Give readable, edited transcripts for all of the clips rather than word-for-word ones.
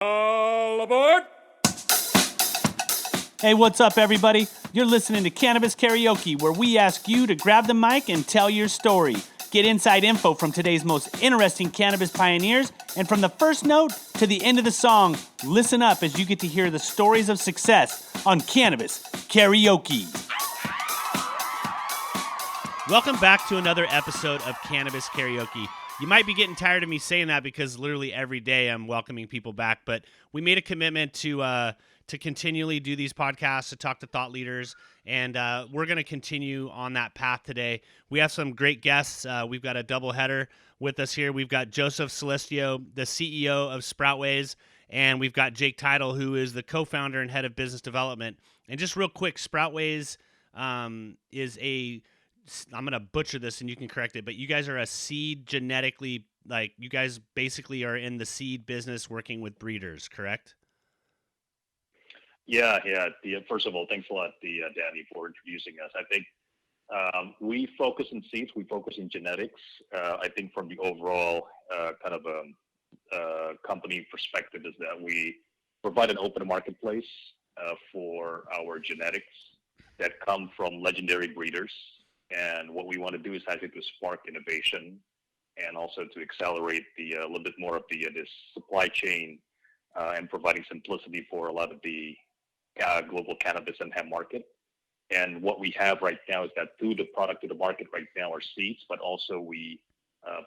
All aboard! Hey, what's up, everybody? You're listening to Cannabis Karaoke, where we ask you to grab the mic and tell your story. Get inside info from today's most interesting cannabis pioneers, and from the first note to the end of the song, listen up as you get to hear the stories of success on Cannabis Karaoke. Welcome back to another episode of Cannabis Karaoke. You might be getting tired of me saying that because literally every day I'm welcoming people back, but we made a commitment to continually do these podcasts, to talk to thought leaders, and we're going to continue on that path today. We have some great guests. We've got a double header with us here. We've got Joseph Sulistyo, the CEO of Sproutways, and we've got Jake Tital, who is the co-founder and head of business development. And just real quick, Sproutways is a... I'm going to butcher this and you can correct it, but you guys are a seed genetically, like you guys basically are in the seed business working with breeders, correct? Yeah. First of all, thanks a lot, Danny, for introducing us. I think we focus in seeds, we focus in genetics. I think from the overall kind of company perspective is that we provide an open marketplace for our genetics that come from legendary breeders. And what we want to do is actually to spark innovation and also to accelerate a little bit more of this supply chain and providing simplicity for a lot of the global cannabis and hemp market. And what we have right now is that through the product to the market right now are seeds, but also we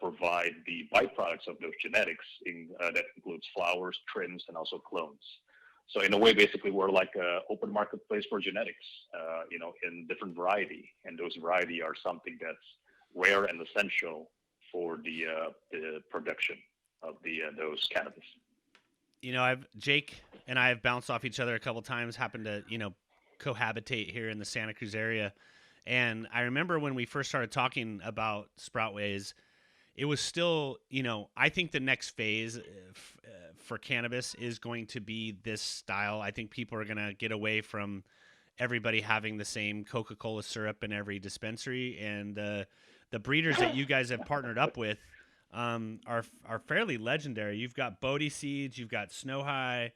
provide the byproducts of those genetics that includes flowers, trims, and also clones. So in a way, basically, we're like an open marketplace for genetics, in different variety. And those variety are something that's rare and essential for the production of those cannabis. Jake and I have bounced off each other a couple times, happened to, cohabitate here in the Santa Cruz area. And I remember when we first started talking about Sproutways, it was still, I think the next phase for cannabis is going to be this style. I think people are going to get away from everybody having the same Coca-Cola syrup in every dispensary. And the breeders that you guys have partnered up with are fairly legendary. You've got Bodhi Seeds, you've got Snowhigh.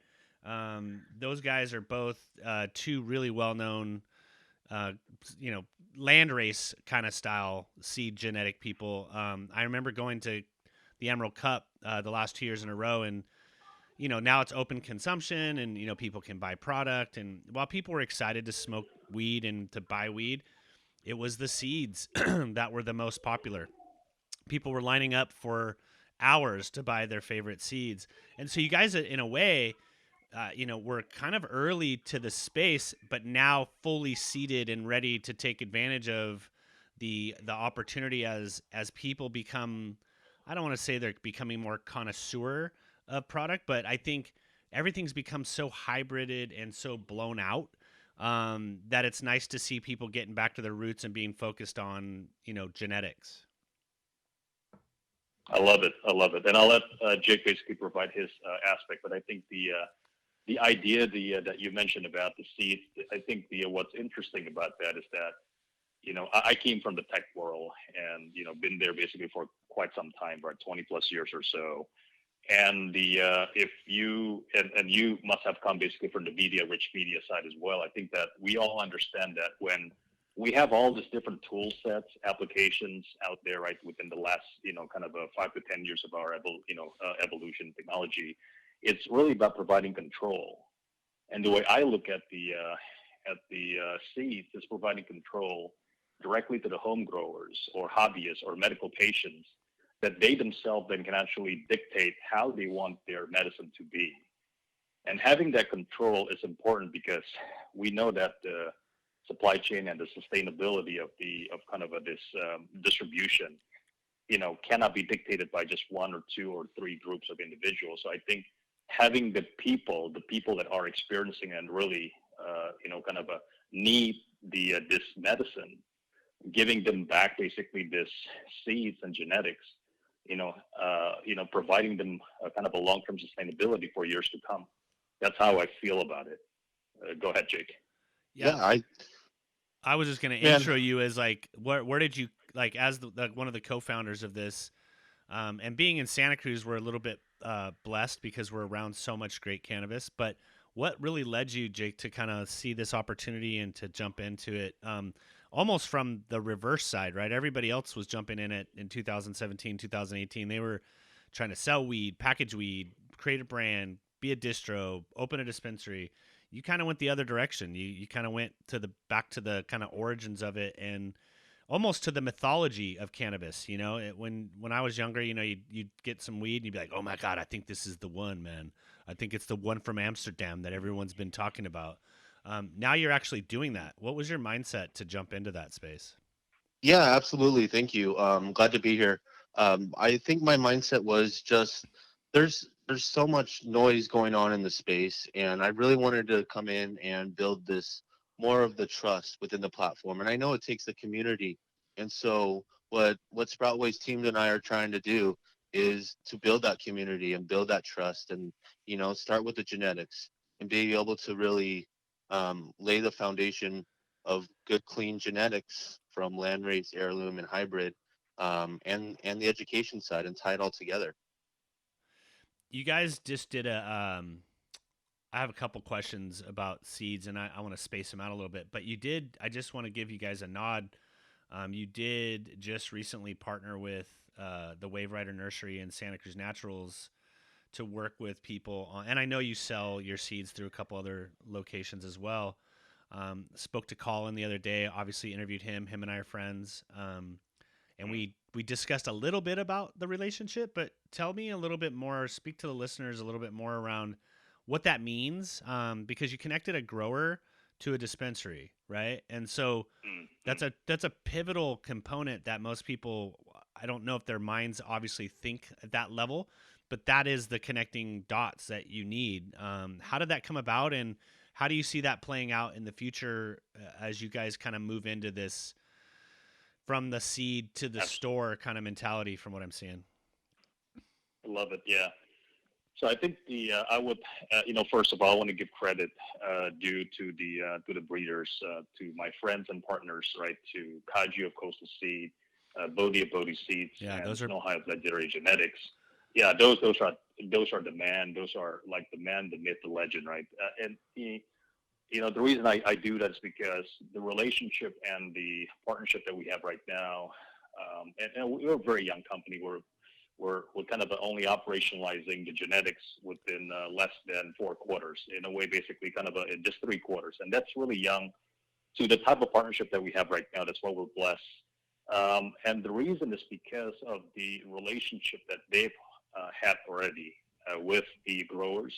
Those guys are both two really well-known, landrace kind of style seed genetic people. I remember going to the Emerald Cup the last 2 years in a row, and now it's open consumption, and people can buy product. And while people were excited to smoke weed and to buy weed, it was the seeds that were the most popular. People were lining up for hours to buy their favorite seeds, and so you guys, in a way, we're kind of early to the space, but now fully seeded and ready to take advantage of the opportunity as people become, I don't want to say they're becoming more connoisseur of product, but I think everything's become so hybrided and so blown out that it's nice to see people getting back to their roots and being focused on, genetics. I love it. And I'll let Jake basically provide his aspect, but I think the idea that you mentioned about the seeds, I think what's interesting about that is that, I came from the tech world and, been there basically for quite some time, right, 20 plus years or so. And if you, and you must have come basically from the rich media side as well. I think that we all understand that when we have all these different tool sets, applications out there, right, within the last, kind of 5 to 10 years of our, evolution technology, it's really about providing control. And the way I look at the seeds is providing control directly to the home growers or hobbyists or medical patients, that they themselves then can actually dictate how they want their medicine to be. And having that control is important because we know that the supply chain and the sustainability of this distribution, cannot be dictated by just one or two or three groups of individuals. So I think having the people that are experiencing and really, need this medicine, giving them back basically this seeds and genetics, providing them a kind of a long-term sustainability for years to come. That's how I feel about it. Go ahead, Jake. Yeah, I was just going to intro you as like, where did you, like, as one of the co-founders of this, and being in Santa Cruz, we're a little bit blessed because we're around so much great cannabis. But what really led you, Jake, to kind of see this opportunity and to jump into it? Almost from the reverse side, right? Everybody else was jumping in it in 2017, 2018. They were trying to sell weed, package weed, create a brand, be a distro, open a dispensary. You kind of went the other direction. You kind of went to the back to the kind of origins of it and almost to the mythology of cannabis. When I was younger, you'd get some weed and you'd be like, oh my god, I think this is the one, man. I think it's the one from Amsterdam that everyone's been talking about. Now you're actually doing that. What was your mindset to jump into that space? Yeah, absolutely. Thank you. Glad to be here. I think my mindset was just there's so much noise going on in the space, and I really wanted to come in and build this more of the trust within the platform. And I know it takes a community, and so what Sproutways team and I are trying to do is to build that community and build that trust, and start with the genetics and be able to really lay the foundation of good, clean genetics from landrace, heirloom, and hybrid, and the education side, and tie it all together. You guys just did a. I have a couple questions about seeds, and I want to space them out a little bit. But you did. I just want to give you guys a nod. You did just recently partner with the Waverider Nursery and Santa Cruz Naturals to work with people on, and I know you sell your seeds through a couple other locations as well. Spoke to Colin the other day. Obviously, interviewed him. Him and I are friends, and we discussed a little bit about the relationship. But tell me a little bit more. Speak to the listeners a little bit more around what that means, because you connected a grower to a dispensary, right? And so that's a pivotal component that most people, I don't know if their minds obviously think at that level, but that is the connecting dots that you need. How did that come about, and how do you see that playing out in the future as you guys kind of move into this from the seed to the store kind of mentality from what I'm seeing? I love it. Yeah. So I think I would, first of all, I want to give credit due to the breeders, to my friends and partners, right? To Kagyu of Coastal Seed, Bodhi of Bodhi Seeds, Yeah, and those are Snowhigh of Legendary Genetics. Yeah, those are the man. Those are like the man, the myth, the legend, right? The reason I do that is because the relationship and the partnership that we have right now, and we're a very young company. We're kind of only operationalizing the genetics within less than 4 quarters. In a way, basically, kind of in just 3 quarters, and that's really young to the type of partnership that we have right now. That's why we're blessed. And the reason is because of the relationship that they've had already with the growers,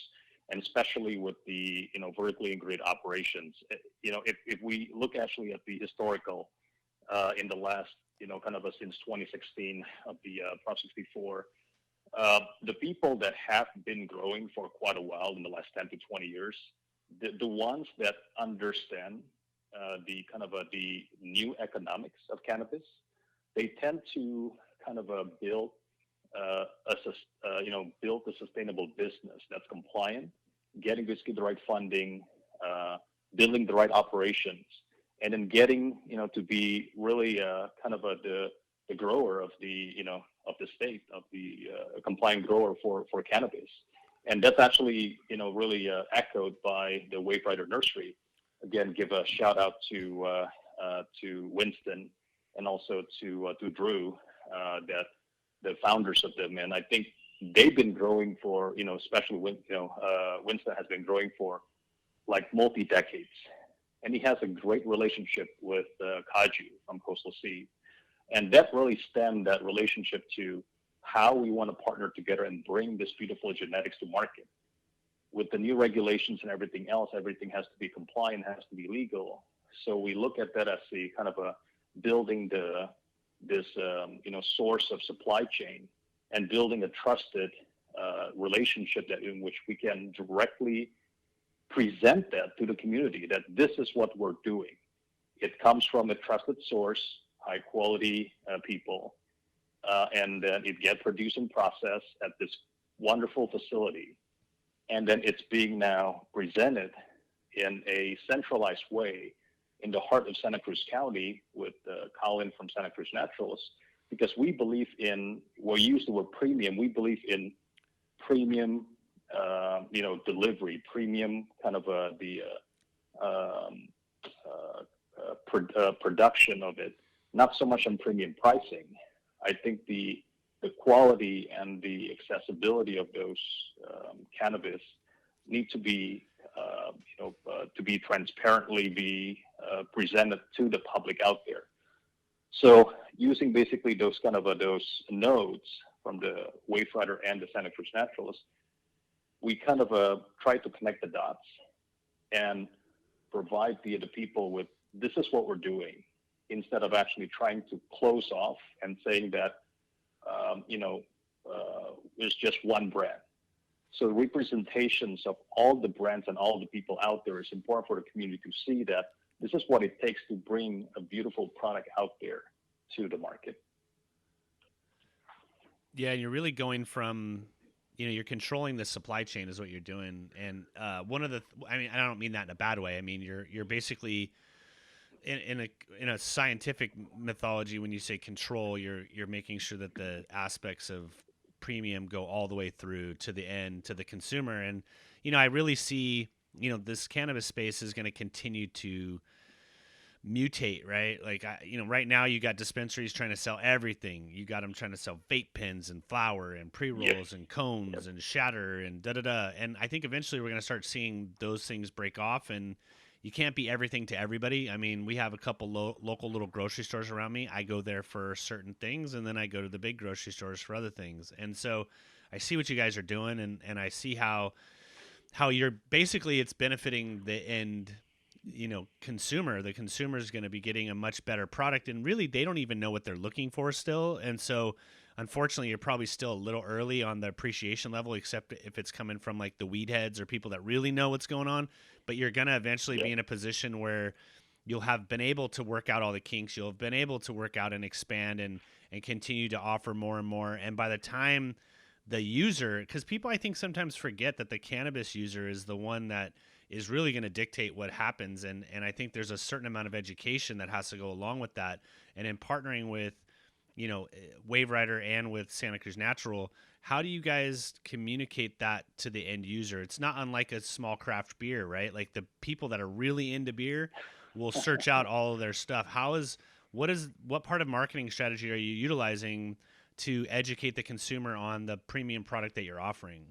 and especially with the vertically integrated operations. If we look actually at the historical in the last kind of since 2016 of the Prop 64, the people that have been growing for quite a while in the last 10 to 20 years, the ones that understand the kind of the new economics of cannabis, they tend to kind of build build a sustainable business that's compliant, getting basically the right funding, building the right operations, and then getting to be really kind of the grower of the of the state, of the compliant grower for cannabis. And that's actually really echoed by the Waverider Nursery. Again, give a shout out to Winston and also to Drew, that the founders of them. And I think they've been growing for especially Winston has been growing for like multi decades, and he has a great relationship with Kagyu from Coastal Seed, and that really stemmed that relationship to how we want to partner together and bring this beautiful genetics to market. With the new regulations and everything else, everything has to be compliant, has to be legal. So we look at that as the kind of a building this source of supply chain and building a trusted relationship that in which we can directly present that to the community, that this is what we're doing. It comes from a trusted source, high quality people, and then it gets produced and processed at this wonderful facility. And then it's being now presented in a centralized way in the heart of Santa Cruz County with Colin from Santa Cruz Naturals, because we believe in, we use the word premium, we believe in premium, delivery, premium kind of production of it, not so much on premium pricing. I think the quality and the accessibility of those cannabis need to be transparently presented to the public out there. So using basically those those nodes from the Waverider and the Santa Cruz Naturalist, we kind of try to connect the dots and provide the people with, this is what we're doing, instead of actually trying to close off and saying that, there's just one brand. So representations of all the brands and all the people out there is important for the community to see that this is what it takes to bring a beautiful product out there to the market. Yeah, you're really going from, you're controlling the supply chain is what you're doing. And one of the, I don't mean that in a bad way. I mean, you're basically in a scientific mythology, when you say control, you're making sure that the aspects of premium go all the way through to the end, to the consumer. And I really see this cannabis space is going to continue to mutate, right? Like right now you got dispensaries trying to sell everything. You got them trying to sell vape pens and flour and pre-rolls and cones and shatter and da-da-da. And I think eventually we're going to start seeing those things break off, and you can't be everything to everybody. I mean, we have a couple local little grocery stores around me. I go there for certain things, and then I go to the big grocery stores for other things. And so I see what you guys are doing, and I see how you're basically, it's benefiting the end consumer. The consumer is going to be getting a much better product, and really they don't even know what they're looking for still. And so unfortunately you're probably still a little early on the appreciation level, except if it's coming from like the weed heads or people that really know what's going on. But you're going to eventually be in a position where you'll have been able to work out all the kinks. You'll have been able to work out and expand and continue to offer more and more. And by the time the user, because people I think sometimes forget that the cannabis user is the one that is really going to dictate what happens. And I think there's a certain amount of education that has to go along with that. And in partnering with, Waverider and with Santa Cruz Natural, how do you guys communicate that to the end user? It's not unlike a small craft beer, right? Like the people that are really into beer will search out all of their stuff. What part of marketing strategy are you utilizing to educate the consumer on the premium product that you're offering?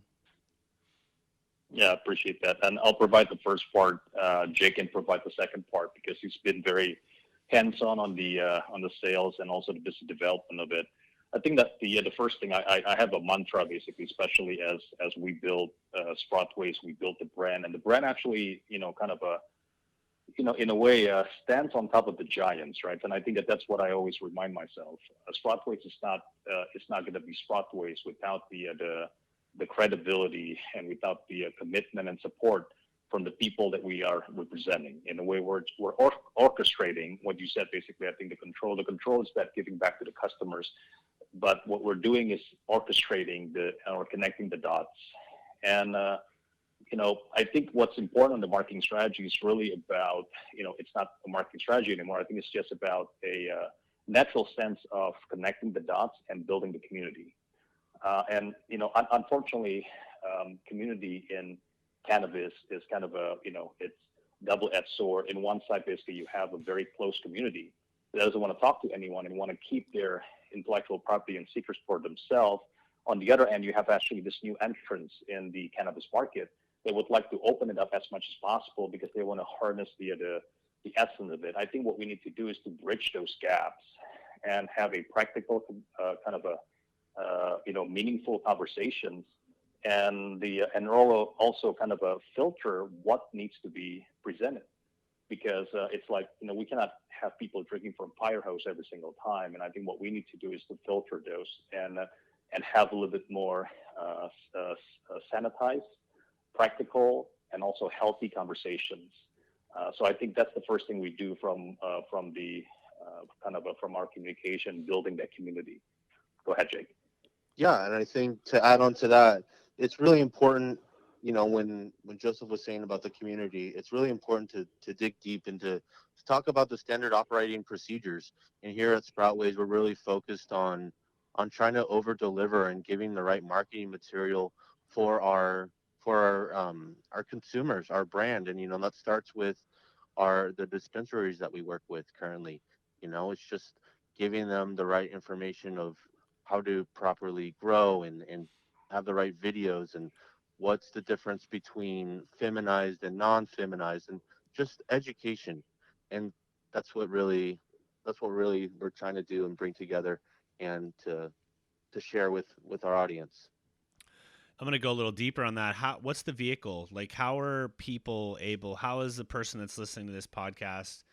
Yeah, appreciate that. And I'll provide the first part. Jake can provide the second part, because he's been very hands-on on the sales and also the business development of it. I think that the first thing, I have a mantra basically, especially as we build Sproutways, we built the brand, and the brand actually, in a way, stands on top of the giants, right? And I think that's what I always remind myself. Sproutways is not going to be Sproutways without the credibility and without the commitment and support from the people that we are representing. In a way, we're orchestrating what you said, basically. I think the control is that giving back to the customers. But what we're doing is orchestrating or connecting the dots. And, I think what's important on the marketing strategy is really about, it's not a marketing strategy anymore. I think it's just about a natural sense of connecting the dots and building the community. Unfortunately, community in cannabis is kind of it's double-edged sword. In one side, basically, you have a very close community that doesn't want to talk to anyone and want to keep their intellectual property and secrets for themselves. On the other end, you have actually this new entrance in the cannabis market. They would like to open it up as much as possible because they want to harness the essence of it. I think what we need to do is to bridge those gaps and have a practical meaningful conversations, and also kind of a filter what needs to be presented, because it's like, we cannot have people drinking from Firehouse every single time. And I think what we need to do is to filter those and have a little bit more sanitized, practical, and also healthy conversations. So I think that's the first thing we do from our communication, building that community. Go ahead, Jake. Yeah, and I think to add on to that, it's really important, when Joseph was saying about the community, it's really important to dig deep into to talk about the standard operating procedures. And here at Sproutways, we're really focused on trying to over deliver and giving the right marketing material for our consumers, our brand. And that starts with the dispensaries that we work with currently. It's just giving them the right information of how to properly grow and have the right videos, and what's the difference between feminized and non-feminized, and just education. And that's what really we're trying to do and bring together, and to share with our audience. I'm going to go a little deeper on that. What's the vehicle? Like, how are people able, how is the person that's listening to this podcast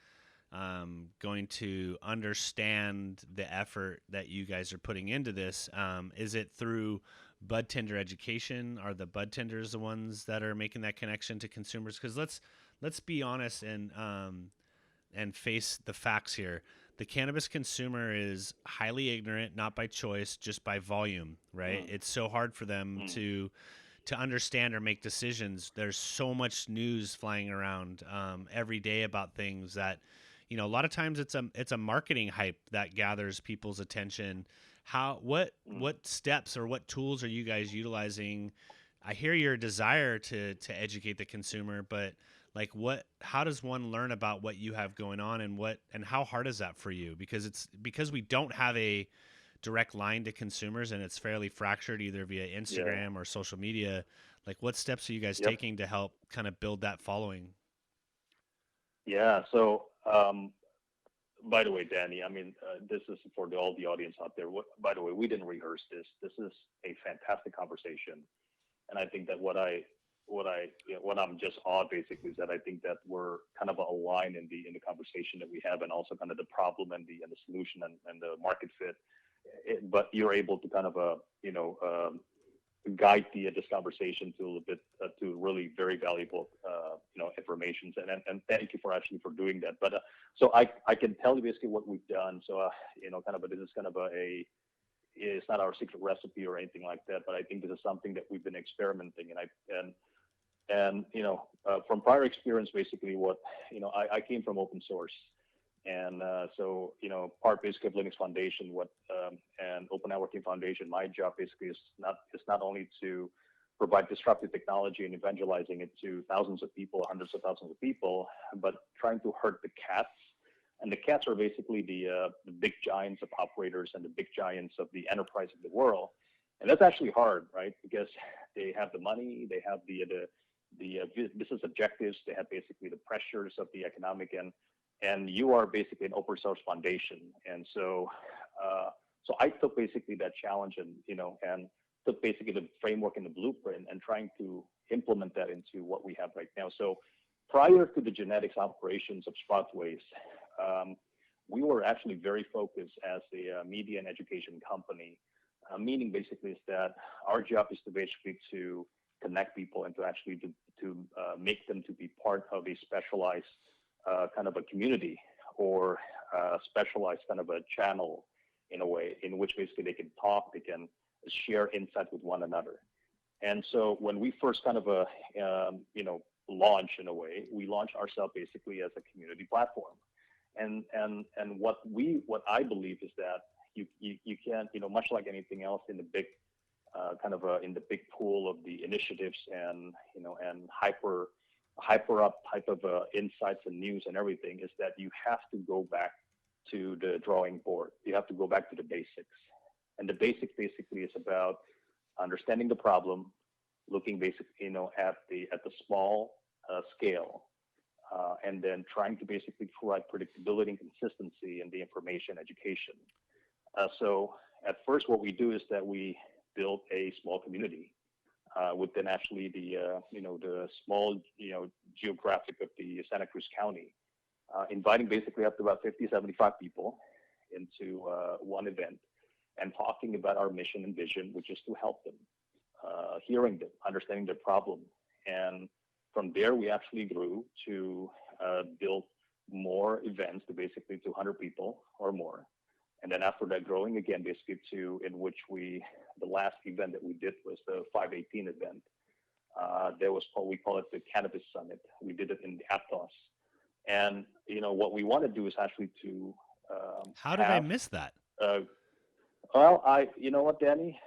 going to understand the effort that you guys are putting into this? Is it through bud tender education? Are the bud tenders the ones that are making that connection to consumers? Because let's be honest and face the facts here. The cannabis consumer is highly ignorant, not by choice, just by volume, right? It's so hard for them to understand or make decisions. There's so much news flying around every day about things that, a lot of times it's a marketing hype that gathers people's attention. What steps or what tools are you guys utilizing? I hear your desire to educate the consumer, but like how does one learn about what you have going on, and how hard is that for you? Because we don't have a direct line to consumers, and it's fairly fractured either via Instagram or social media. Like, what steps are you guys taking to help kind of build that following? Yeah. So, by the way, Danny, I mean, this is for all the audience out there. By the way, we didn't rehearse this. This is a fantastic conversation, and I think that what I'm just awed basically is that I think that we're kind of aligned in the conversation that we have, and also kind of the problem and the solution and the market fit. But you're able to kind of guide this conversation to a little bit to really very valuable information, and thank you for doing that. But so I can tell you basically what we've done. So this is kind of it's not our secret recipe or anything like that, but I think this is something that we've been experimenting, and from prior experience, basically I came from open source. And so, part basically of Linux Foundation, and Open Networking Foundation, my job basically is not only to provide disruptive technology and evangelizing it to thousands of people, hundreds of thousands of people, but trying to herd the cats. And the cats are basically the big giants of operators and the big giants of the enterprise of the world. And that's actually hard, right? Because they have the money, they have the business objectives, they have basically the pressures of the economic, and you are basically an open source foundation. And so I took basically that challenge and took basically the framework and the blueprint and trying to implement that into what we have right now. So prior to the Genetix operations of Sproutways, we were actually very focused as a media and education company, meaning basically is that our job is to basically to connect people and to actually to make them to be part of a specialized kind of a community or specialized kind of a channel in a way in which basically they can talk, they can share insight with one another. And so when we first kind of launch in a way, we launched ourselves basically as a community platform. And what I believe is that you can't, much like anything else in the big in the big pool of the initiatives and hyper up type of insights and news and everything, is that you have to go back to the drawing board. You have to go back to the basics. And the basics basically is about understanding the problem, looking basically, at the small scale, and then trying to basically provide predictability and consistency in the information education. So at first, what we do is that we build a small community within actually the small geographic of the Santa Cruz County, inviting basically up to about 50, 75 people into one event and talking about our mission and vision, which is to help them, hearing them, understanding their problem. And from there, we actually grew to build more events to basically 200 people or more. And then after that, growing again, basically the last event that we did was the 518 event. There was we call it the Cannabis Summit. We did it in the Aptos. And, what we want to do is actually to How did I miss that? Well, you know what, Danny?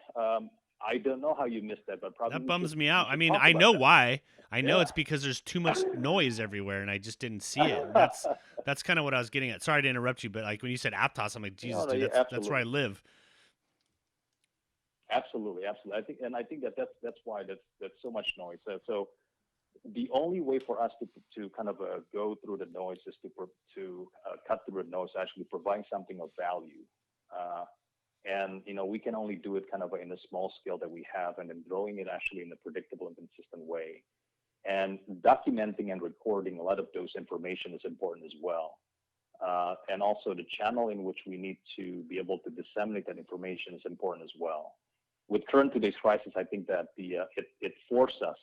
I don't know how you missed that, but probably That bums me you out. I should mean, talk I about know that. why. I know Yeah. it's because there's too much noise everywhere, and I just didn't see it. And that's kind of what I was getting at. Sorry to interrupt you, but like when you said Aptos, I'm like, Jesus, No, no, dude, yeah, that's where I absolutely. live. Absolutely, absolutely. I think that's why that's so much noise. So the only way for us to kind of go through the noise is to cut through the noise, actually provide something of value. Uh, and we can only do it kind of in a small scale that we have, and then growing it actually in a predictable and consistent way. And documenting and recording a lot of those information is important as well. And also the channel in which we need to be able to disseminate that information is important as well. With current today's crisis, I think that it forced us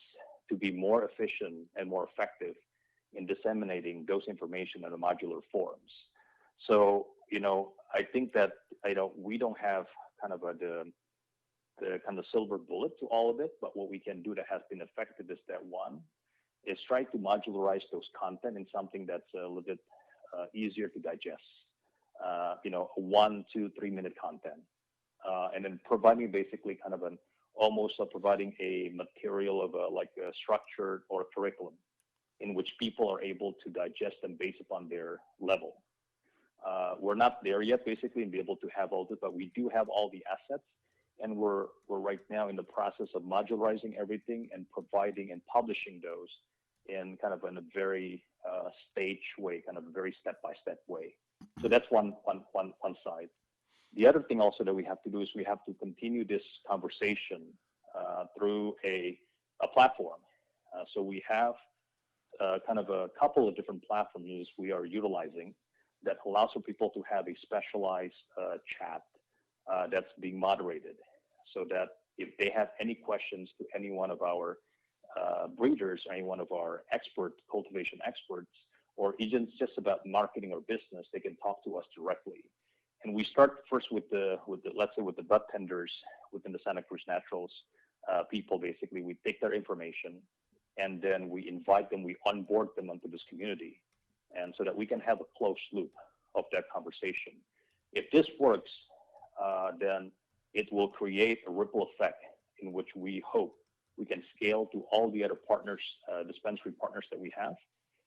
to be more efficient and more effective in disseminating those information in the modular forums. So, I think that we don't have kind of the kind of silver bullet to all of it, but what we can do that has been effective is that one is try to modularize those content in something that's a little bit easier to digest. 1, 2, 3 minute content, and then providing basically kind of almost providing a material of like a structure or a curriculum in which people are able to digest them based upon their level. We're not there yet, basically, and be able to have all this, but we do have all the assets, and we're right now in the process of modularizing everything and providing and publishing those in kind of in a very stage way, kind of a very step-by-step way. So that's one side. The other thing also that we have to do is we have to continue this conversation through a platform. So we have kind of a couple of different platforms we are utilizing that allows for people to have a specialized chat that's being moderated, so that if they have any questions to any one of our breeders, or any one of our cultivation experts, or even just about marketing or business, they can talk to us directly. And we start first with let's say with the bud tenders within the Santa Cruz Naturals people. Basically, we take their information, and then we invite them, we onboard them onto this community, and so that we can have a closed loop of that conversation. If this works, then it will create a ripple effect in which we hope we can scale to all the other partners, dispensary partners that we have,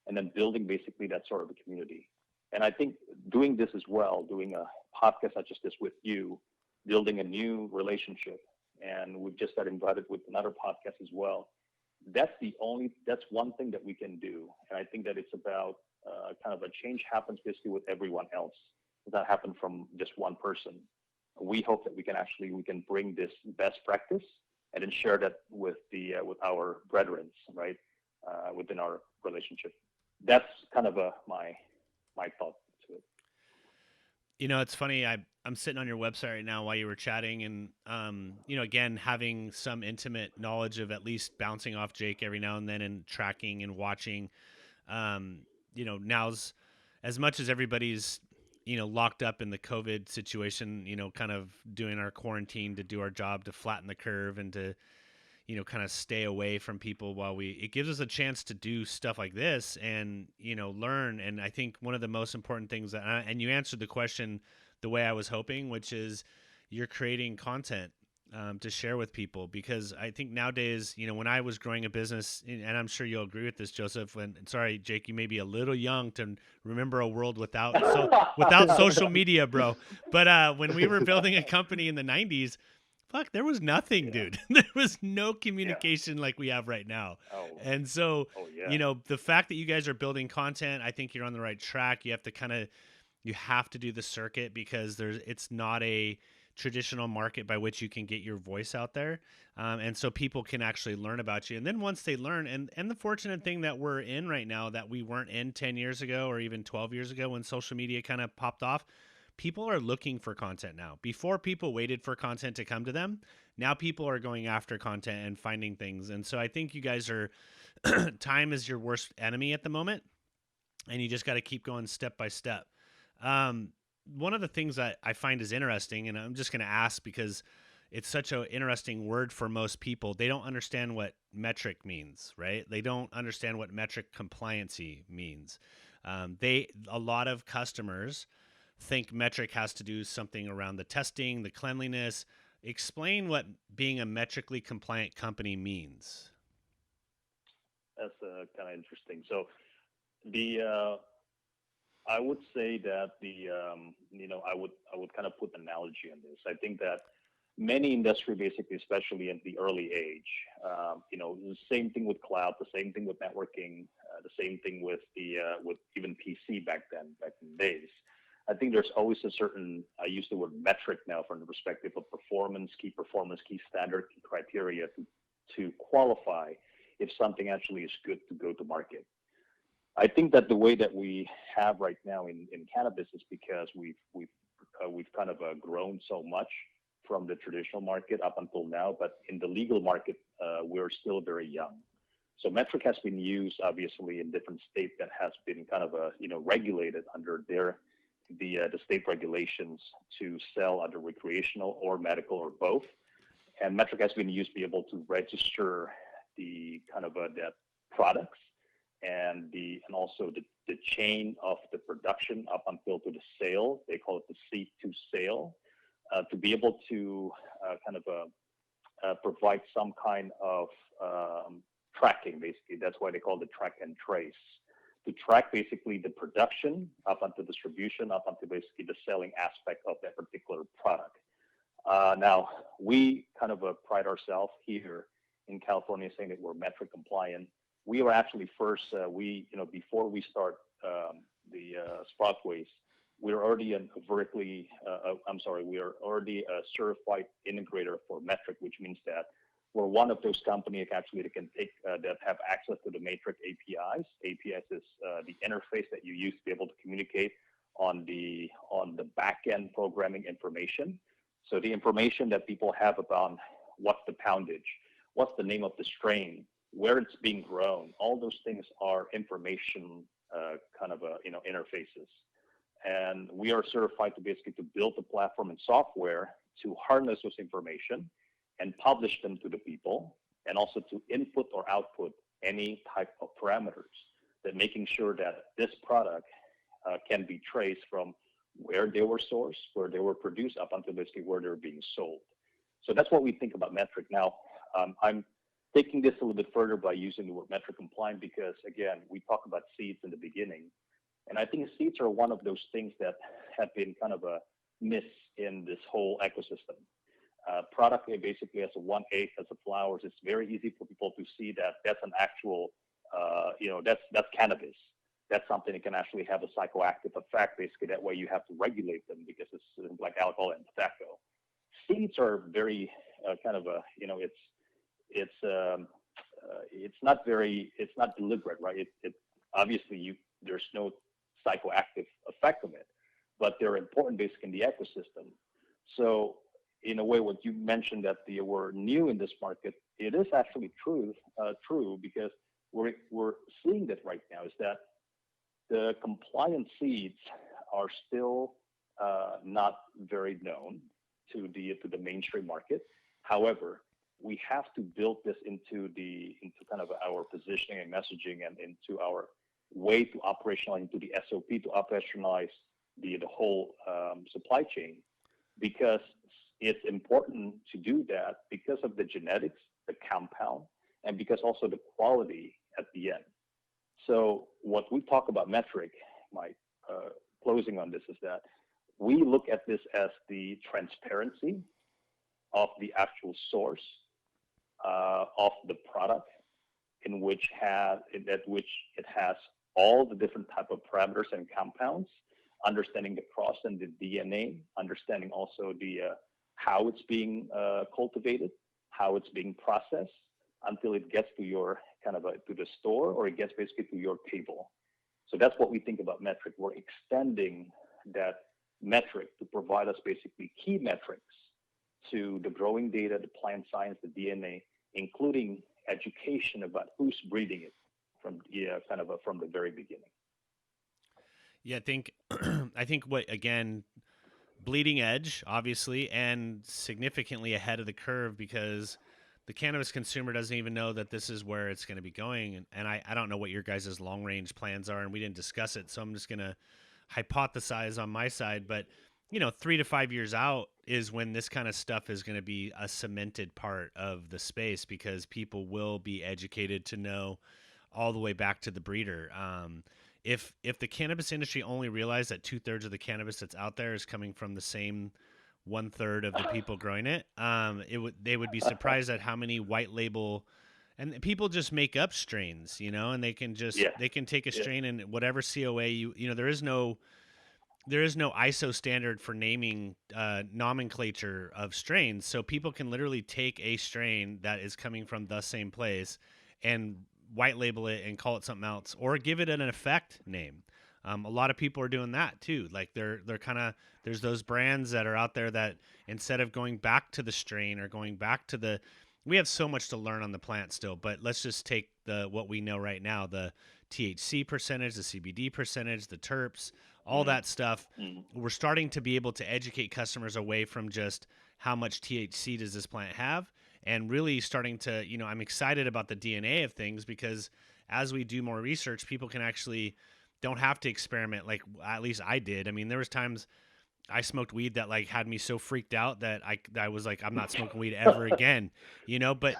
and then building basically that sort of a community. And I think doing this as well, doing a podcast such as this with you, building a new relationship, and we've just got invited with another podcast as well. That's one thing that we can do. And I think that it's about kind of a change happens basically with everyone else. It doesn't happen from just one person. We hope that we can bring this best practice and then share that with our brethren, right, within our relationship. That's kind of my thought to it. It's funny. I'm sitting on your website right now while you were chatting, and again, having some intimate knowledge of at least bouncing off Jake every now and then, and tracking and watching. Now's as much as everybody's locked up in the COVID situation. Kind of doing our quarantine to do our job to flatten the curve and to kind of stay away from people while it gives us a chance to do stuff like this and, learn. And I think one of the most important things and you answered the question the way I was hoping, which is you're creating content to share with people, because I think nowadays, when I was growing a business, and I'm sure you'll agree with this, Joseph, sorry, Jake, you may be a little young to remember a world without social media, bro. But when we were building a company in the 90s, fuck, there was nothing, dude. There was no communication like we have right now. And so, the fact that you guys are building content, I think you're on the right track. You have to do the circuit, because it's not a traditional market by which you can get your voice out there. And so people can actually learn about you. And then once they learn, and the fortunate thing that we're in right now that we weren't in 10 years ago or even 12 years ago when social media kind of popped off, people are looking for content now. Before, people waited for content to come to them. Now people are going after content and finding things. And so I think you guys are time is your worst enemy at the moment, and you just got to keep going step by step. One of the things that I find is interesting, and I'm just going to ask because it's such an interesting word for most people. They don't understand what metric means, right? They don't understand what metric compliancy means. A lot of customers think metric has to do something around the testing, the cleanliness, explain what being a metrically compliant company means. That's kind of interesting. So the I would say that I would kind of put an analogy on this. I think that many industry, basically, especially in the early age, the same thing with cloud, the same thing with networking, the same thing with with even PC back in the days. I think there's always a certain, I use the word metric now from the perspective of performance, key standard, key criteria to qualify if something actually is good to go to market. I think that the way that we have right now in cannabis is because we've kind of grown so much from the traditional market up until now, but in the legal market, we're still very young. So metric has been used obviously in different states that has been kind of regulated under the state regulations to sell under recreational or medical or both. And metric has been used to be able to register the kind of that products and also the chain of the production up until to the sale. They call it the seed to sale, to be able to provide some kind of tracking. Basically, that's why they call it track and trace, to track basically the production up until distribution, up until basically the selling aspect of that particular product. Now, we kind of pride ourselves here in California saying that we're metric compliant. We were actually first, before we start the Sproutways, we are already we are already a certified integrator for metric, which means that we're one of those companies actually that can take, that have access to the metric APIs. APIs is the interface that you use to be able to communicate on the back-end programming information. So the information that people have about what's the poundage, what's the name of the strain, where it's being grown, all those things are information interfaces. And we are certified to basically to build the platform and software to harness those information and publish them to the people, and also to input or output any type of parameters, that making sure that this product can be traced from where they were sourced, where they were produced, up until basically where they're being sold. So that's what we think about metric. Now, I'm taking this a little bit further by using the word metric compliant because, again, we talked about seeds in the beginning. And I think seeds are one of those things that have been kind of a miss in this whole ecosystem. Product basically has a 1/8 as a flowers. It's very easy for people to see that that's an actual, that's cannabis. That's something that can actually have a psychoactive effect. Basically, that way you have to regulate them because it's like alcohol and tobacco. Seeds are very it's not deliberate, right? It obviously there's no psychoactive effect of it, but they're important basically in the ecosystem. So in a way, what you mentioned that we're new in this market, it is actually true because we're seeing that right now is that the compliant seeds are still not very known to the mainstream market. However, we have to build this into kind of our positioning and messaging and into our way to operationalize, into the SOP to operationalize the whole supply chain, because it's important to do that because of the genetics, the compound, and because also the quality at the end. So what we talk about metric, my closing on this is that we look at this as the transparency of the actual source of the product, in which it has all the different type of parameters and compounds, understanding the process and the DNA, understanding also the how it's being cultivated, how it's being processed, until it gets to your to the store, or it gets basically to your table. So that's what we think about metric. We're extending that metric to provide us basically key metrics to the growing data, the plant science, the DNA, including education about who's breeding it from from the very beginning. Yeah, I think what, again, bleeding edge, obviously, and significantly ahead of the curve, because the cannabis consumer doesn't even know that this is where it's going to be going. And I don't know what your guys' long range plans are, and we didn't discuss it, so I'm just going to hypothesize on my side. But 3 to 5 years out is when this kind of stuff is going to be a cemented part of the space, because people will be educated to know all the way back to the breeder. If the cannabis industry only realized that 2/3 of the cannabis that's out there is coming from the same 1/3 of the people growing it, they would be surprised at how many white label, and people just make up strains, and Yeah, they can take a yeah, strain and whatever COA there is no ISO standard for naming nomenclature of strains, so people can literally take a strain that is coming from the same place and white label it and call it something else, or give it an effect name. A lot of people are doing that too. Like they're kind of there's those brands that are out there that instead of going back to the strain or going back to the we have so much to learn on the plant still, but let's just take what we know right now, the THC percentage, the CBD percentage, the terps, all mm, that stuff. mm, We're starting to be able to educate customers away from just how much THC does this plant have, and really starting to, I'm excited about the DNA of things, because as we do more research, people can actually don't have to experiment like at least I did. I mean, there was times I smoked weed that like had me so freaked out that I was like, I'm not smoking weed ever again, but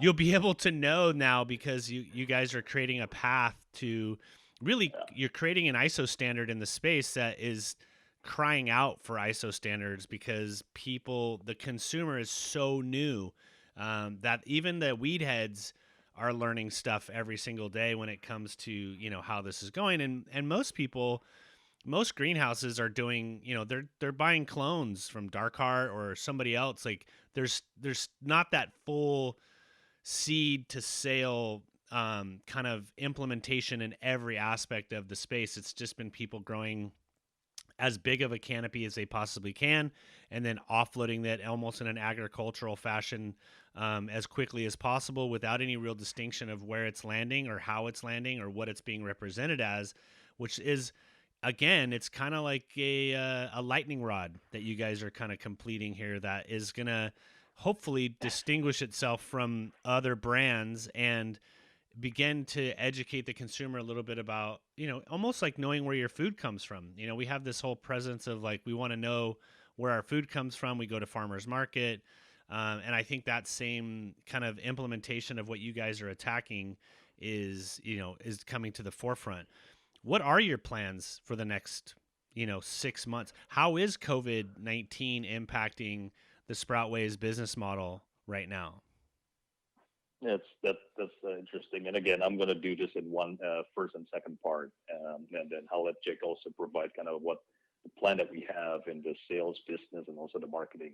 you'll be able to know now, because you guys are creating a path to really, yeah, you're creating an ISO standard in the space that is crying out for ISO standards, because the consumer is so new, that even the weed heads are learning stuff every single day when it comes to, how this is going. And most greenhouses are doing, they're buying clones from Dark Heart or somebody else. Like there's not that full seed to sale kind of implementation in every aspect of the space. It's just been people growing as big of a canopy as they possibly can, and then offloading that almost in an agricultural fashion, as quickly as possible, without any real distinction of where it's landing or how it's landing or what it's being represented as, which is, again, it's kind of like a lightning rod that you guys are kind of completing here, that is going to hopefully distinguish itself from other brands and begin to educate the consumer a little bit about, almost like knowing where your food comes from. We have this whole presence of like, we want to know where our food comes from. We go to farmers market. And I think that same kind of implementation of what you guys are attacking is coming to the forefront. What are your plans for the next, 6 months? How is COVID-19 impacting the Sproutways business model right now? that's interesting. And again, I'm going to do this in one first and second part, and then I'll let Jake also provide kind of what the plan that we have in the sales business and also the marketing.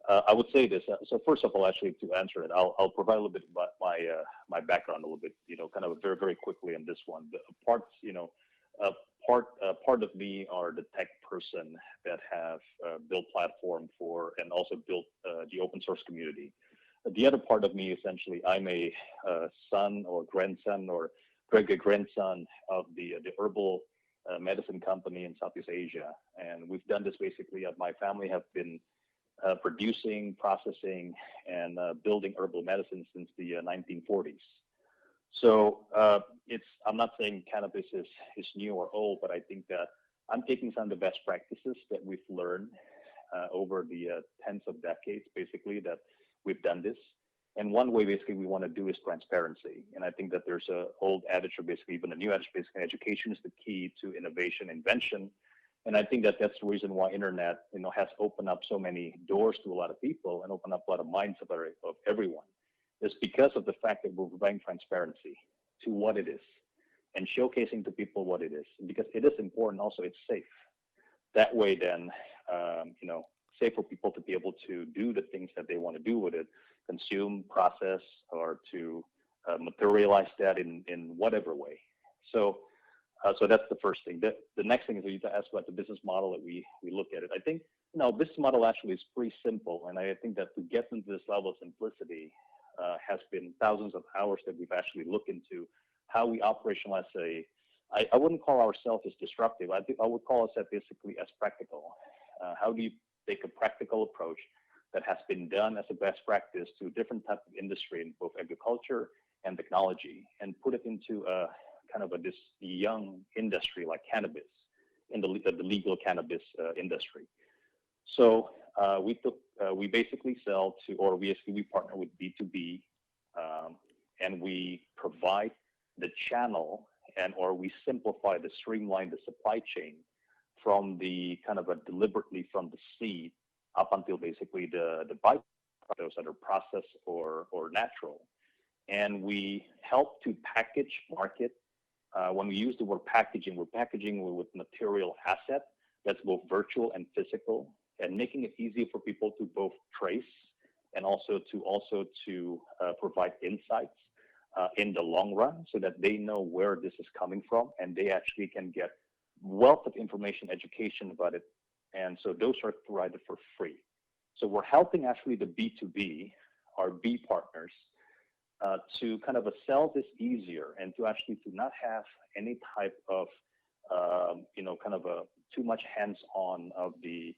I would say this. So first of all, actually, to answer it, I'll provide a little bit about my background a little bit. Kind of very very quickly on this one. The parts, uh, part of me are the tech person that have built platform for and also built the open source community. The other part of me, essentially, I'm a son or grandson or great grandson of the herbal medicine company in Southeast Asia, and we've done this basically. My family have been producing, processing, and building herbal medicine since the 1940s. So I'm not saying cannabis is new or old, but I think that I'm taking some of the best practices that we've learned over the tens of decades, basically, that we've done this. And one way, basically, we want to do is transparency. And I think that there's a old adage, or basically even a new adage, basically, education is the key to innovation, invention. And I think that that's the reason why internet, has opened up so many doors to a lot of people and opened up a lot of minds of everyone. It's because of the fact that we're providing transparency to what it is and showcasing to people what it is. And because it is important, also it's safe. That way, then, safe for people to be able to do the things that they want to do with it, consume, process, or to materialize that in whatever way. So that's the first thing. The next thing is you to ask about the business model that we look at it. I think business model actually is pretty simple, and I think that to get into this level of simplicity has been thousands of hours that we've actually looked into how we operationalize I wouldn't call ourselves as disruptive. I would call us basically as practical. How do you take a practical approach that has been done as a best practice to different types of industry in both agriculture and technology and put it into a kind of this young industry like cannabis in the legal cannabis industry. So we basically sell to, or we partner with B2B, and we provide the channel, and or we simplify the streamline the supply chain from the kind of a deliberately from the seed up until basically the byproducts that are processed or natural. And we help to package, market. When we use the word packaging, we're packaging with material asset that's both virtual and physical, and making it easy for people to both trace and also to provide insights in the long run, so that they know where this is coming from, and they actually can get wealth of information, education about it. And so those are provided for free. So we're helping actually the B2B, our B partners, to kind of sell this easier, and to actually to not have any type of kind of a too much hands-on of the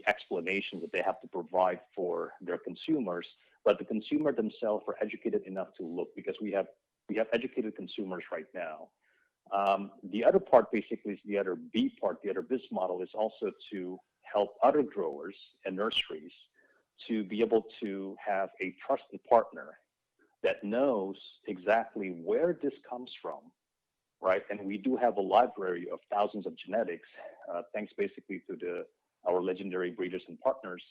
explanation that they have to provide for their consumers, but the consumer themselves are educated enough to look, because we have educated consumers right now. The other part basically is the other B part, the other business model is also to help other growers and nurseries to be able to have a trusted partner that knows exactly where this comes from, right? And we do have a library of thousands of genetics, thanks basically to our legendary breeders and partners,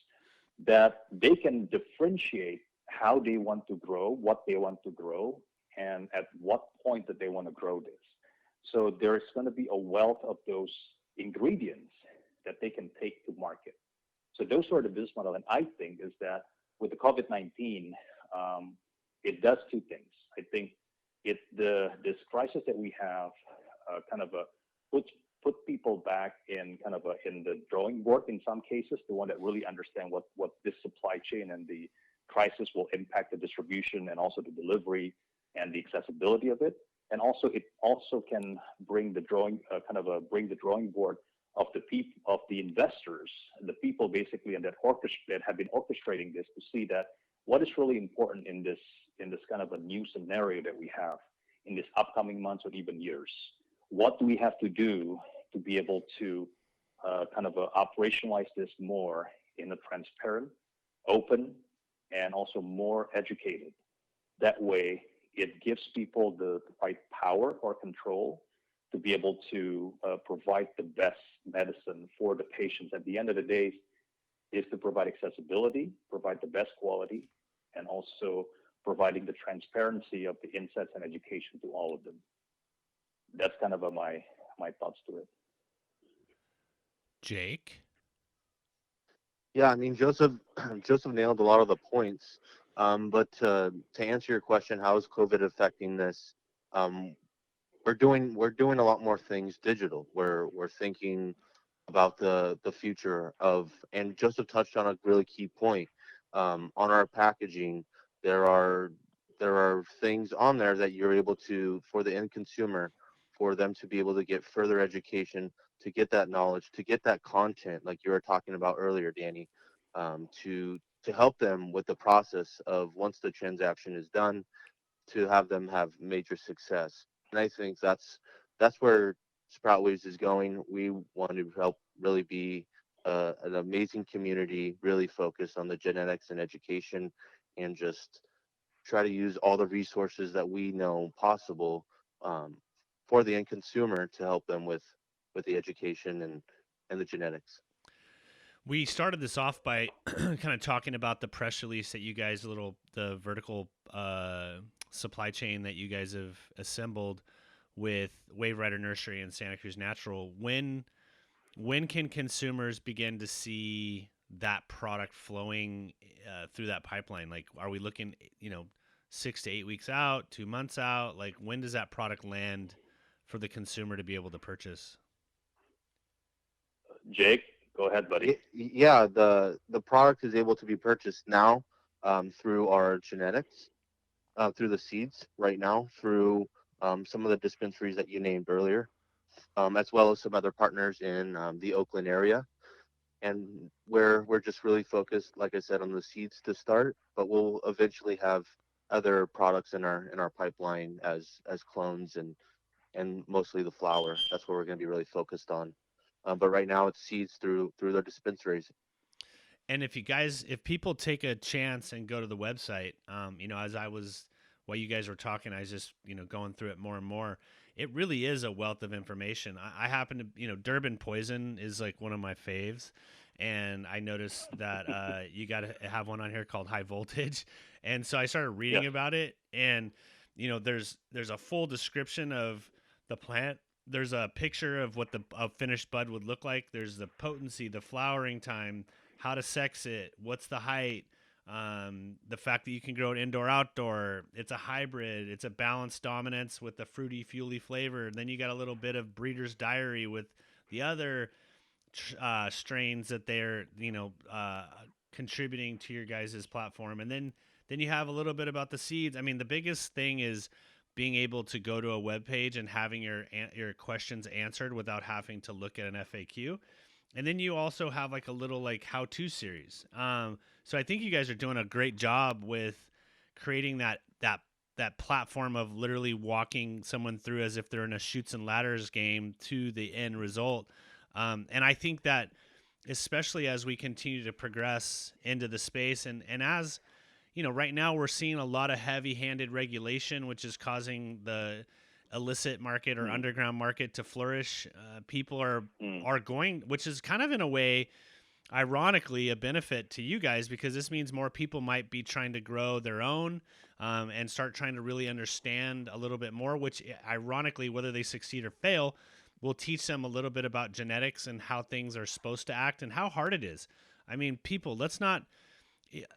that they can differentiate how they want to grow, what they want to grow, and at what point that they want to grow this. So there's going to be a wealth of those ingredients that they can take to market. So those are the business model. And I think is that with the COVID-19, it does two things. I think this crisis that we have kind of put people back in kind of in the drawing board in some cases, the one that really understand what this supply chain and the crisis will impact the distribution and also the delivery and the accessibility of it. And also it also can bring the drawing bring the drawing board of the investors, the people basically, and that have been orchestrating this, to see that what is really important in this kind of a new scenario that we have in this upcoming months or even years. What do we have to do to be able to operationalize this more in a transparent, open, and also more educated? That way, it gives people the right power or control to be able to provide the best medicine for the patients. At the end of the day, is to provide accessibility, provide the best quality, and also providing the transparency of the insights and education to all of them. That's kind of my thoughts to it. Jake? Yeah, I mean, Joseph nailed a lot of the points. But to answer your question, how is COVID affecting this? We're doing a lot more things digital. We're thinking about the future of, and Joseph touched on a really key point. On our packaging, there are things on there that you're able to, for the end consumer, for them to be able to get further education, to get that knowledge, to get that content, like you were talking about earlier, Danny, to help them with the process of, once the transaction is done, to have them have major success. And I think that's where Sproutways is going. We want to help really be an amazing community, really focus on the genetics and education, and just try to use all the resources that we know possible for the end consumer to help them with the education and the genetics. We started this off by kind of talking about the press release that you guys, the vertical supply chain that you guys have assembled with Waverider Nursery and Santa Cruz Natural. When can consumers begin to see that product flowing through that pipeline? Like, are we looking, 6 to 8 weeks out, 2 months out? Like, when does that product land for the consumer to be able to purchase? Jake, go ahead, buddy. Yeah, the product is able to be purchased now through our genetics, through the seeds right now, through some of the dispensaries that you named earlier, as well as some other partners in the Oakland area. And we're just really focused, like I said, on the seeds to start, but we'll eventually have other products in our pipeline as clones and mostly the flower. That's what we're going to be really focused on. but right now it's seeds through their dispensaries. And if people take a chance and go to the website, as while you guys were talking, I was just, going through it more and more. It really is a wealth of information. I happen to, Durban Poison is like one of my faves. And I noticed that you got to have one on here called High Voltage. And so I started reading Yes. about it. And, there's a full description of the plant. There's a picture of what a finished bud would look like. There's the potency, the flowering time, how to sex it, what's the height, the fact that you can grow it indoor, outdoor. It's a hybrid. It's a balanced dominance with the fruity, fuely flavor. Then you got a little bit of Breeder's Diary with the other strains that they're contributing to your guys' platform, and then you have a little bit about the seeds. I mean, the biggest thing is being able to go to a web page and having your questions answered without having to look at an FAQ. And then you also have like a little like how-to series. So I think you guys are doing a great job with creating that platform of literally walking someone through as if they're in a shoots and ladders game to the end result. And I think that especially as we continue to progress into the space and as right now we're seeing a lot of heavy-handed regulation, which is causing the illicit market or underground market to flourish. People are going, which is kind of in a way, ironically, a benefit to you guys, because this means more people might be trying to grow their own and start trying to really understand a little bit more, which ironically, whether they succeed or fail, will teach them a little bit about genetics and how things are supposed to act and how hard it is. I mean, people,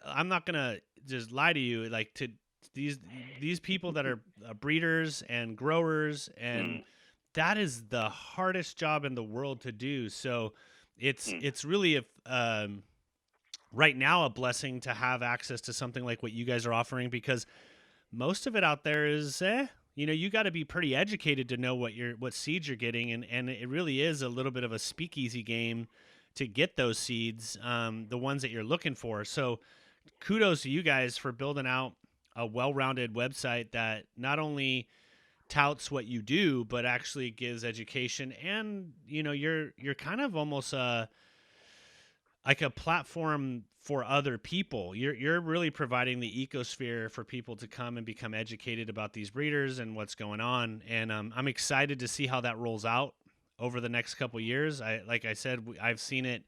I'm not going to just lie to you, like to these people that are breeders and growers, and that is the hardest job in the world to do. So it's really right now a blessing to have access to something like what you guys are offering, because most of it out there is you got to be pretty educated to know what seeds you're getting, and it really is a little bit of a speakeasy game to get those seeds, the ones that you're looking for. So kudos to you guys for building out a well-rounded website that not only touts what you do, but actually gives education. And you're kind of almost like a platform for other people. You're really providing the ecosphere for people to come and become educated about these breeders and what's going on. And I'm excited to see how that rolls out over the next couple of years. Like I said, I've seen it.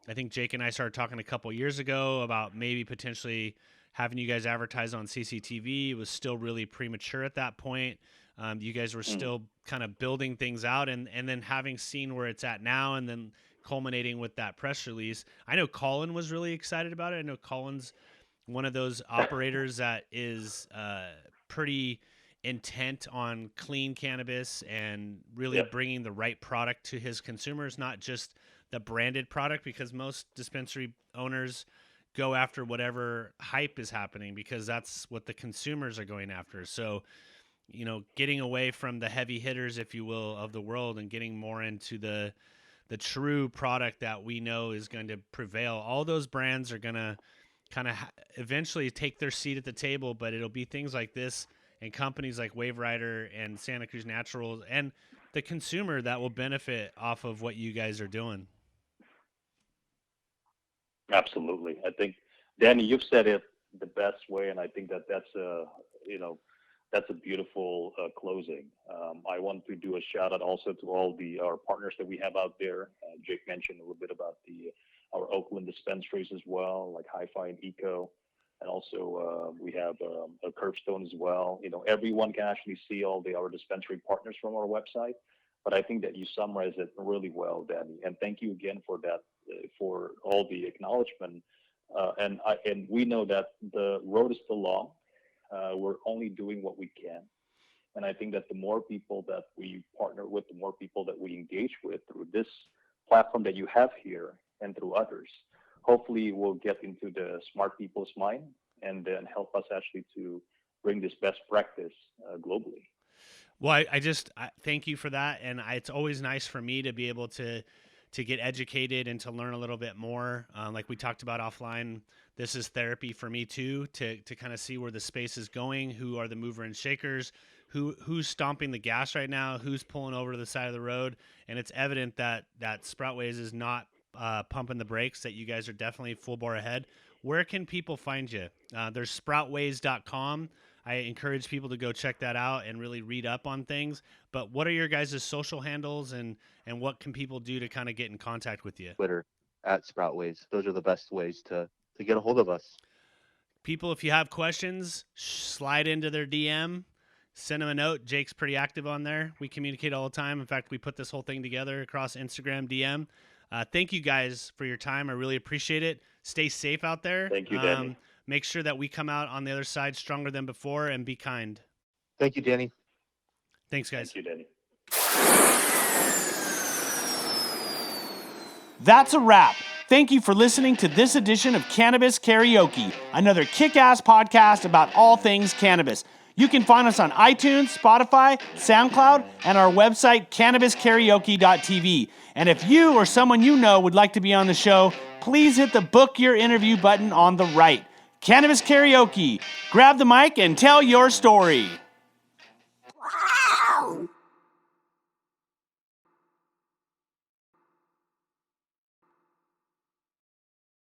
I think Jake and I started talking a couple of years ago about maybe potentially having you guys advertise on CCTV. It was still really premature at that point. You guys were still kind of building things out, and then having seen where it's at now, and then culminating with that press release. I know Colin was really excited about it. I know Colin's one of those operators that is pretty intent on clean cannabis and really bringing the right product to his consumers, not just the branded product, because most dispensary owners go after whatever hype is happening because that's what the consumers are going after. So, getting away from the heavy hitters, if you will, of the world and getting more into the true product that we know is going to prevail. All those brands are going to kind of eventually take their seat at the table, but it'll be things like this and companies like Waverider and Santa Cruz Naturals and the consumer that will benefit off of what you guys are doing. Absolutely. I think, Danny, you've said it the best way, and I think that's a beautiful closing. I want to do a shout out also to all our partners that we have out there. Jake mentioned a little bit about our Oakland dispensaries as well, like Hi-Fi and Eco, and also we have a Curbstone as well. Everyone can actually see all our dispensary partners from our website. But I think that you summarized it really well, Danny. And thank you again for that, for all the acknowledgement. And we know that the road is still long. We're only doing what we can. And I think that the more people that we partner with, the more people that we engage with through this platform that you have here and through others, hopefully we'll get into the smart people's mind and then help us actually to bring this best practice globally. Well, I thank you for that, and it's always nice for me to be able to get educated and to learn a little bit more. Like we talked about offline, this is therapy for me too, to kind of see where the space is going, who are the mover and shakers, who's stomping the gas right now, who's pulling over to the side of the road, and it's evident that Sproutways is not pumping the brakes, that you guys are definitely full bore ahead. Where can people find you? There's Sproutways.com. I encourage people to go check that out and really read up on things. But what are your guys' social handles, and what can people do to kind of get in contact with you? Twitter @Sproutways. Those are the best ways to get a hold of us. People, if you have questions, slide into their DM, send them a note. Jake's pretty active on there. We communicate all the time. In fact, we put this whole thing together across Instagram DM. Thank you guys for your time. I really appreciate it. Stay safe out there. Thank you, Danny. Make sure that we come out on the other side stronger than before, and be kind. Thank you, Danny. Thanks, guys. Thank you, Danny. That's a wrap. Thank you for listening to this edition of Cannabis Karaoke, another kick-ass podcast about all things cannabis. You can find us on iTunes, Spotify, SoundCloud, and our website, cannabiskaraoke.tv. And if you or someone you know would like to be on the show, please hit the book your interview button on the right. Cannabis Karaoke. Grab the mic and tell your story.